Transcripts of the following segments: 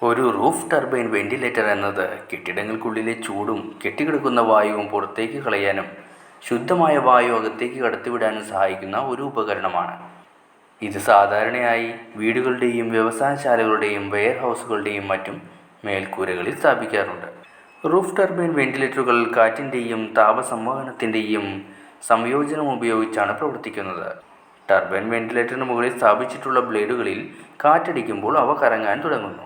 ഒരു roof turbine ventilator എന്നത് കെട്ടിടങ്ങൾക്കുള്ളിലെ ചൂടും കെട്ടിക്കിടക്കുന്ന വായുവും പുറത്തേക്ക് കളയാനും ശുദ്ധമായ വായു അകത്തേക്ക് കടത്തിവിടാനും സഹായിക്കുന്ന ഒരു ഉപകരണമാണ്. ഇത് സാധാരണയായി വീടുകളുടെയും വ്യവസായശാലകളുടെയും വെയർഹൗസുകളുടെയും മറ്റും മേൽക്കൂരകളിൽ സ്ഥാപിക്കാറുണ്ട്. റൂഫ് ടർബൈൻ വെന്റിലേറ്ററുകൾ കാറ്റിൻ്റെയും താപസംവഹനത്തിൻ്റെയും സംയോജനം ഉപയോഗിച്ചാണ് പ്രവർത്തിക്കുന്നത്. ടർബൈൻ വെന്റിലേറ്ററിന് മുകളിൽ സ്ഥാപിച്ചിട്ടുള്ള ബ്ലേഡുകളിൽ കാറ്റടിക്കുമ്പോൾ അവ കറങ്ങാൻ തുടങ്ങുന്നു.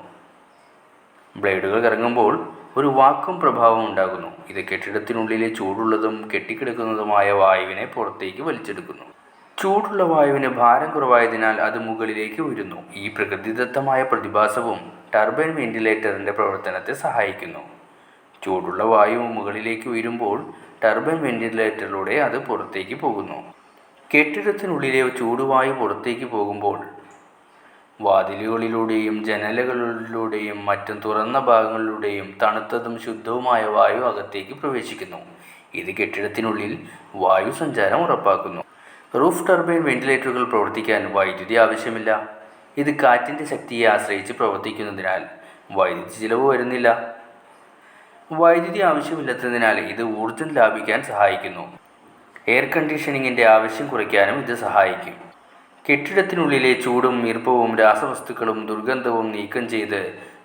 ബ്ലേഡുകൾ കറങ്ങുമ്പോൾ ഒരു വാക്വം പ്രഭാവം ഉണ്ടാകുന്നു. ഇത് കെട്ടിടത്തിനുള്ളിലെ ചൂടുള്ളതും കെട്ടിക്കിടക്കുന്നതുമായ വായുവിനെ പുറത്തേക്ക് വലിച്ചെടുക്കുന്നു. ചൂടുള്ള വായുവിന് ഭാരം കുറവായതിനാൽ അത് മുകളിലേക്ക് ഉയരുന്നു. ഈ പ്രകൃതിദത്തമായ പ്രതിഭാസവും ടർബൈൻ വെന്റിലേറ്ററിൻ്റെ പ്രവർത്തനത്തെ സഹായിക്കുന്നു. ചൂടുള്ള വായു മുകളിലേക്ക് ഉയരുമ്പോൾ ടർബൈൻ വെന്റിലേറ്ററിലൂടെ അത് പുറത്തേക്ക് പോകുന്നു. കെട്ടിടത്തിനുള്ളിലെ ചൂടുവായു പുറത്തേക്ക് പോകുമ്പോൾ വാതിലുകളിലൂടെയും ജനലുകളിലൂടെയും മറ്റും തുറന്ന ഭാഗങ്ങളിലൂടെയും തണുത്തതും ശുദ്ധവുമായ വായു അകത്തേക്ക് പ്രവേശിക്കുന്നു. ഇത് കെട്ടിടത്തിനുള്ളിൽ വായു സഞ്ചാരം ഉറപ്പാക്കുന്നു. റൂഫ് ടർബൈൻ വെന്റിലേറ്ററുകൾ പ്രവർത്തിക്കാൻ വൈദ്യുതി ആവശ്യമില്ല. ഇത് കാറ്റിൻ്റെ ശക്തിയെ ആശ്രയിച്ച് പ്രവർത്തിക്കുന്നതിനാൽ വൈദ്യുതി ചിലവ് വരുന്നില്ല. വൈദ്യുതി ആവശ്യമില്ലാത്തതിനാൽ ഇത് ഊർജ്ജം ലാഭിക്കാൻ സഹായിക്കുന്നു. എയർ കണ്ടീഷനിങ്ങിൻ്റെ ആവശ്യം കുറയ്ക്കാനും ഇത് സഹായിക്കും. കെട്ടിടത്തിനുള്ളിലെ ചൂടും ഈർപ്പവും രാസവസ്തുക്കളും ദുർഗന്ധവും നീക്കം ചെയ്ത്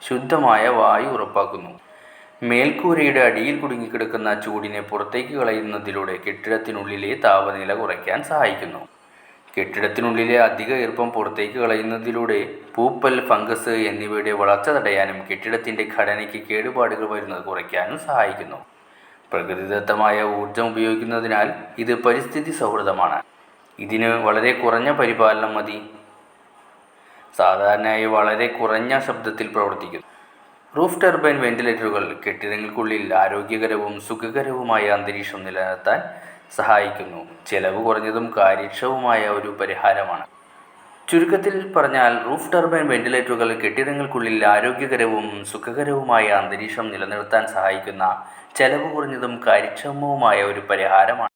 ശുദ്ധമായ വായു ഉറപ്പാക്കുന്നു. മേൽക്കൂരയുടെ അടിയിൽ കുടുങ്ങിക്കിടക്കുന്ന ചൂടിനെ പുറത്തേക്ക് കളയുന്നതിലൂടെ കെട്ടിടത്തിനുള്ളിലെ താപനില കുറയ്ക്കാൻ സഹായിക്കുന്നു. കെട്ടിടത്തിനുള്ളിലെ അധിക ഈർപ്പം പുറത്തേക്ക് കളയുന്നതിലൂടെ പൂപ്പൽ, ഫംഗസ് എന്നിവയുടെ വളർച്ച തടയാനും കെട്ടിടത്തിൻ്റെ ഘടനയ്ക്ക് കേടുപാടുകൾ വരുന്നത് കുറയ്ക്കാനും സഹായിക്കുന്നു. പ്രകൃതിദത്തമായ ഊർജ്ജം ഉപയോഗിക്കുന്നതിനാൽ ഇത് പരിസ്ഥിതി സൗഹൃദമാണ്. ഇതിന് വളരെ കുറഞ്ഞ പരിപാലനം മതി. സാധാരണയായി വളരെ കുറഞ്ഞ ശബ്ദത്തിൽ പ്രവർത്തിക്കുന്നു. റൂഫ് ടർബൈൻ വെന്റിലേറ്ററുകൾ കെട്ടിടങ്ങൾക്കുള്ളിൽ ആരോഗ്യകരവും സുഖകരവുമായ അന്തരീക്ഷം നിലനിർത്താൻ സഹായിക്കുന്നു. ചെലവ് കുറഞ്ഞതും കാര്യക്ഷമവുമായ ഒരു പരിഹാരമാണ്. ചുരുക്കത്തിൽ പറഞ്ഞാൽ റൂഫ് ടർബൈൻ വെന്റിലേറ്ററുകൾ കെട്ടിടങ്ങൾക്കുള്ളിൽ ആരോഗ്യകരവും സുഖകരവുമായ അന്തരീക്ഷം നിലനിർത്താൻ സഹായിക്കുന്ന ചെലവ് കുറഞ്ഞതും കാര്യക്ഷമവുമായ ഒരു പരിഹാരമാണ്.